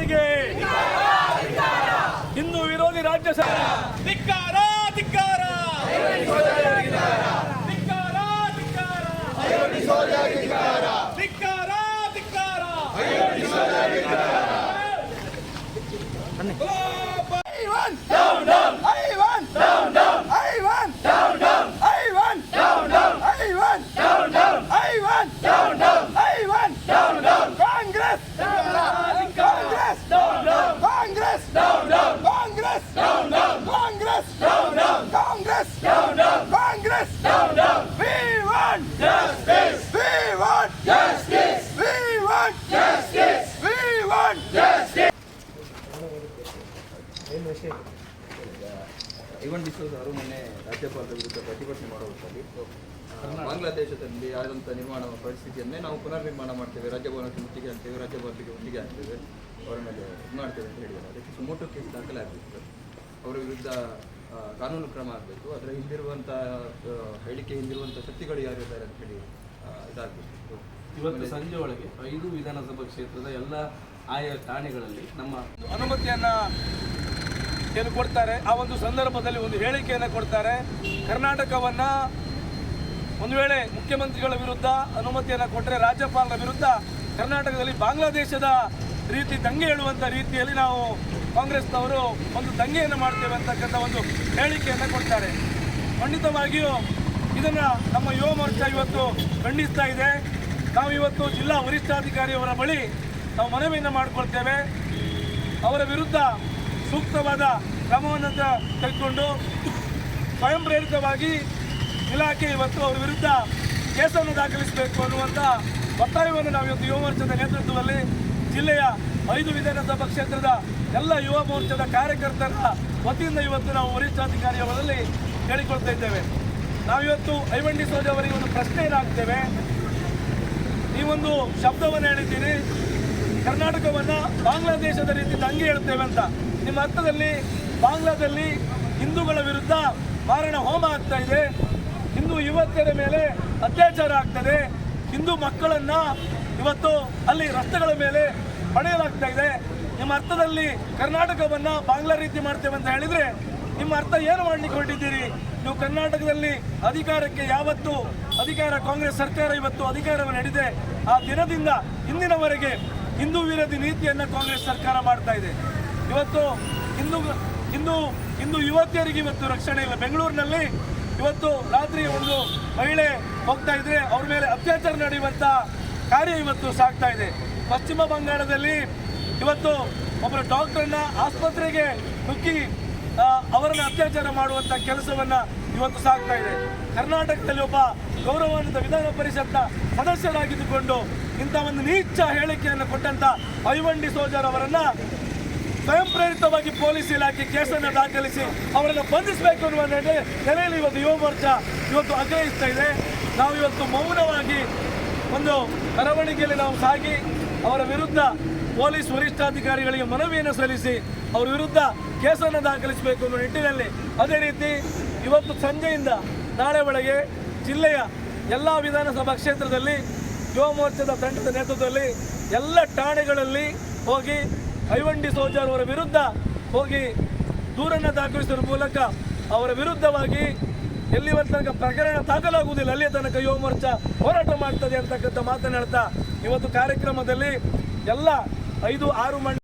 ಸೋಜರಿಗೆ ಹಿಂದೂ ವಿರೋಧಿ ರಾಜ್ಯ ಸರ್ಕಾರ ಧಿಕ್ಕಾರ ಧಿಕ್ಕಾರ ಧಿಕ್ಕಾರ ಧಿಕ್ಕಾರ ಧಿಕ್ಕಾರ ಐವನ್ ಡಿಸೋಜ ಅವರು ಮೊನ್ನೆ ರಾಜ್ಯಪಾಲರ ವಿರುದ್ಧ ಪ್ರತಿಭಟನೆ ಮಾಡುವುದರಲ್ಲಿ ಬಾಂಗ್ಲಾದೇಶದಲ್ಲಿ ಆದಂಥ ನಿರ್ಮಾಣ ಪರಿಸ್ಥಿತಿಯನ್ನೇ ನಾವು ಪುನರ್ನಿರ್ಮಾಣ ಮಾಡ್ತೇವೆ, ರಾಜ್ಯಭವನಕ್ಕೆ ಮುತ್ತಿಗೆ ಹಾಕ್ತೇವೆ, ರಾಜ್ಯಭವನಕ್ಕೆ ಮುತ್ತಿಗೆ ಹಾಕ್ತೇವೆ, ಅವರ ಮೇಲೆ ಇದು ಮಾಡ್ತೇವೆ ಅಂತ ಹೇಳಿದ್ದಾರೆ. ಅದಕ್ಕೆ ಸುಮೋಟೋ ಕೇಸ್ ದಾಖಲೆ ಆಗಬೇಕು, ಅವರ ವಿರುದ್ಧ ಕಾನೂನು ಕ್ರಮ ಆಗಬೇಕು, ಅದರ ಹಿಂದಿರುವಂಥ ಹೇಳಿಕೆ ಹಿಂದಿರುವಂಥ ಶಕ್ತಿಗಳು ಯಾರಿದ್ದಾರೆ ಅಂತ ಹೇಳಿ ಇದಾಗಬೇಕು. ಇವತ್ತು ಸಂಜೆ ಒಳಗೆ 5 ವಿಧಾನಸಭಾ ಕ್ಷೇತ್ರದ ಎಲ್ಲ ಆಯಾ ಠಾಣೆಗಳಲ್ಲಿ ನಮ್ಮ ಅನುಮತಿಯನ್ನು ಏನು ಕೊಡ್ತಾರೆ. ಆ ಒಂದು ಸಂದರ್ಭದಲ್ಲಿ ಒಂದು ಹೇಳಿಕೆಯನ್ನು ಕೊಡ್ತಾರೆ. ಕರ್ನಾಟಕವನ್ನು ಒಂದು ವೇಳೆ ಮುಖ್ಯಮಂತ್ರಿಗಳ ವಿರುದ್ಧ ಅನುಮತಿಯನ್ನು ಕೊಟ್ಟರೆ ರಾಜ್ಯಪಾಲರ ವಿರುದ್ಧ ಕರ್ನಾಟಕದಲ್ಲಿ ಬಾಂಗ್ಲಾದೇಶದ ರೀತಿ ದಂಗೆ ಹೇಳುವಂಥ ರೀತಿಯಲ್ಲಿ ನಾವು ಕಾಂಗ್ರೆಸ್ನವರು ಒಂದು ದಂಗೆಯನ್ನು ಮಾಡ್ತೇವೆ ಅಂತಕ್ಕಂಥ ಒಂದು ಹೇಳಿಕೆಯನ್ನು ಕೊಡ್ತಾರೆ. ಖಂಡಿತವಾಗಿಯೂ ಇದನ್ನು ನಮ್ಮ ಯುವ ಮೋರ್ಚಾ ಇವತ್ತು ಖಂಡಿಸ್ತಾ ಇದೆ. ನಾವು ಇವತ್ತು ಜಿಲ್ಲಾ ವರಿಷ್ಠಾಧಿಕಾರಿಯವರ ಬಳಿ ನಾವು ಮನವಿಯನ್ನು ಮಾಡಿಕೊಳ್ತೇವೆ. ಅವರ ವಿರುದ್ಧ ಸೂಕ್ತವಾದ ಕ್ರಮವನ್ನು ತೆಗೆದುಕೊಂಡು ಸ್ವಯಂ ಪ್ರೇರಿತವಾಗಿ ಇಲಾಖೆ ಇವತ್ತು ಅವರ ವಿರುದ್ಧ ಕೇಸನ್ನು ದಾಖಲಿಸಬೇಕು ಅನ್ನುವಂಥ ಒತ್ತಾಯವನ್ನು ನಾವು ಇವತ್ತು ಯುವ ಮೋರ್ಚಾದ ನೇತೃತ್ವದಲ್ಲಿ ಜಿಲ್ಲೆಯ 5 ವಿಧಾನಸಭಾ ಕ್ಷೇತ್ರದ ಎಲ್ಲ ಯುವ ಮೋರ್ಚಾದ ಕಾರ್ಯಕರ್ತರ ವತಿಯಿಂದ ಇವತ್ತು ನಾವು ವರಿಷ್ಠಾಧಿಕಾರಿಯವರಲ್ಲಿ ಹೇಳಿಕೊಳ್ತಾ ಇದ್ದೇವೆ. ನಾವಿವತ್ತು ಐವನ್ ಡಿಸೋಜ ಅವರಿಗೆ ಒಂದು ಪ್ರಶ್ನೆಯನ್ನು ಹಾಕ್ತೇವೆ. ನೀವೊಂದು ಶಬ್ದವನ್ನು ಹೇಳಿದ್ದೀರಿ, ಕರ್ನಾಟಕವನ್ನು ಬಾಂಗ್ಲಾದೇಶದ ರೀತಿ ದಂಗೆ ಹೇಳ್ತೇವೆ ಅಂತ. ನಿಮ್ಮ ಅರ್ಥದಲ್ಲಿ ಬಾಂಗ್ಲಾದಲ್ಲಿ ಹಿಂದೂಗಳ ವಿರುದ್ಧ ಮಾರಣ ಹೋಮ ಆಗ್ತಾ ಇದೆ, ಹಿಂದೂ ಯುವತಿಯರ ಮೇಲೆ ಅತ್ಯಾಚಾರ ಆಗ್ತದೆ, ಹಿಂದೂ ಮಕ್ಕಳನ್ನು ಇವತ್ತು ಅಲ್ಲಿ ರಸ್ತೆಗಳ ಮೇಲೆ ಪಡೆಯಲಾಗ್ತಾ ಇದೆ. ನಿಮ್ಮ ಅರ್ಥದಲ್ಲಿ ಕರ್ನಾಟಕವನ್ನು ಬಾಂಗ್ಲಾ ರೀತಿ ಮಾಡ್ತೇವೆ ಅಂತ ಹೇಳಿದರೆ ನಿಮ್ಮ ಅರ್ಥ ಏನು ಮಾಡಲಿಕ್ಕೆ ಹೊರಟಿದ್ದೀರಿ? ನೀವು ಕರ್ನಾಟಕದಲ್ಲಿ ಅಧಿಕಾರಕ್ಕೆ ಯಾವತ್ತು ಕಾಂಗ್ರೆಸ್ ಸರ್ಕಾರ ಇವತ್ತು ಅಧಿಕಾರವನ್ನು ಹಿಡಿದೆ ಆ ದಿನದಿಂದ ಇಂದಿನವರೆಗೆ ಹಿಂದೂ ವಿರೋಧಿ ನೀತಿಯನ್ನು ಕಾಂಗ್ರೆಸ್ ಸರ್ಕಾರ ಮಾಡ್ತಾ ಇದೆ. ಇವತ್ತು ಹಿಂದೂ ಯುವತಿಯರಿಗೆ ಇವತ್ತು ರಕ್ಷಣೆ ಇಲ್ಲ. ಬೆಂಗಳೂರಿನಲ್ಲಿ ಇವತ್ತು ರಾತ್ರಿ ಒಂದು ಮಹಿಳೆ ಹೋಗ್ತಾ ಇದ್ರೆ ಅವ್ರ ಮೇಲೆ ಅತ್ಯಾಚಾರ ನಡೆಯುವಂಥ ಕಾರ್ಯ ಇವತ್ತು ಸಾಗ್ತಾ ಇದೆ. ಪಶ್ಚಿಮ ಬಂಗಾಳದಲ್ಲಿ ಇವತ್ತು ಒಬ್ಬರು ಡಾಕ್ಟರ್ನ ಆಸ್ಪತ್ರೆಗೆ ನುಗ್ಗಿ ಅವರನ್ನು ಅತ್ಯಾಚಾರ ಮಾಡುವಂಥ ಕೆಲಸವನ್ನು ಇವತ್ತು ಸಾಗ್ತಾ ಇದೆ. ಕರ್ನಾಟಕದಲ್ಲಿ ಒಬ್ಬ ಗೌರವಾನ್ವಿತ ವಿಧಾನ ಪರಿಷತ್ನ ಸದಸ್ಯರಾಗಿದ್ದುಕೊಂಡು ಇಂಥ ಒಂದು ನೀಚ ಹೇಳಿಕೆಯನ್ನು ಕೊಟ್ಟಂಥ ಐವನ್ ಡಿಸೋಜ ಅವರನ್ನು ಸ್ವಯಂ ಪ್ರೇರಿತವಾಗಿ ಪೊಲೀಸ್ ಇಲಾಖೆ ಕೇಸನ್ನು ದಾಖಲಿಸಿ ಅವರನ್ನು ಬಂಧಿಸಬೇಕು ಅನ್ನುವ ನೆಲೆಯಲ್ಲಿ ಇವತ್ತು ಯುವ ಮೋರ್ಚಾ ಇವತ್ತು ಆಗ್ರಹಿಸ್ತಾ ಇದೆ. ನಾವು ಇವತ್ತು ಮೌನವಾಗಿ ಒಂದು ಮೆರವಣಿಗೆಯಲ್ಲಿ ನಾವು ಸಾಗಿ ಅವರ ವಿರುದ್ಧ ಪೊಲೀಸ್ ವರಿಷ್ಠಾಧಿಕಾರಿಗಳಿಗೆ ಮನವಿಯನ್ನು ಸಲ್ಲಿಸಿ ಅವರ ವಿರುದ್ಧ ಕೇಸನ್ನು ದಾಖಲಿಸಬೇಕು ಅನ್ನೋ ನಿಟ್ಟಿನಲ್ಲಿ, ಅದೇ ರೀತಿ ಇವತ್ತು ಸಂಜೆಯಿಂದ ನಾಳೆ ಒಳಗೆ ಜಿಲ್ಲೆಯ ಎಲ್ಲ ವಿಧಾನಸಭಾ ಕ್ಷೇತ್ರದಲ್ಲಿ ಯುವ ಮೋರ್ಚಾದ ತಂಡದ ನೇತೃತ್ವದಲ್ಲಿ ಎಲ್ಲ ಠಾಣೆಗಳಲ್ಲಿ ಹೋಗಿ ಐವನ್ ಡಿಸೋಜ ಅವರ ವಿರುದ್ಧ ಹೋಗಿ ದೂರನ್ನು ದಾಖಲಿಸುವ ಮೂಲಕ ಅವರ ವಿರುದ್ಧವಾಗಿ ಎಲ್ಲಿವರ ತನಕ ಪ್ರಕರಣ ದಾಖಲಾಗುವುದಿಲ್ಲ ಅಲ್ಲಿಯ ತನಕ ಯುವ ಮೋರ್ಚಾ ಹೋರಾಟ ಮಾಡ್ತದೆ ಅಂತಕ್ಕಂಥ ಮಾತನಾಡ್ತಾ ಇವತ್ತು ಕಾರ್ಯಕ್ರಮದಲ್ಲಿ ಎಲ್ಲ 5-6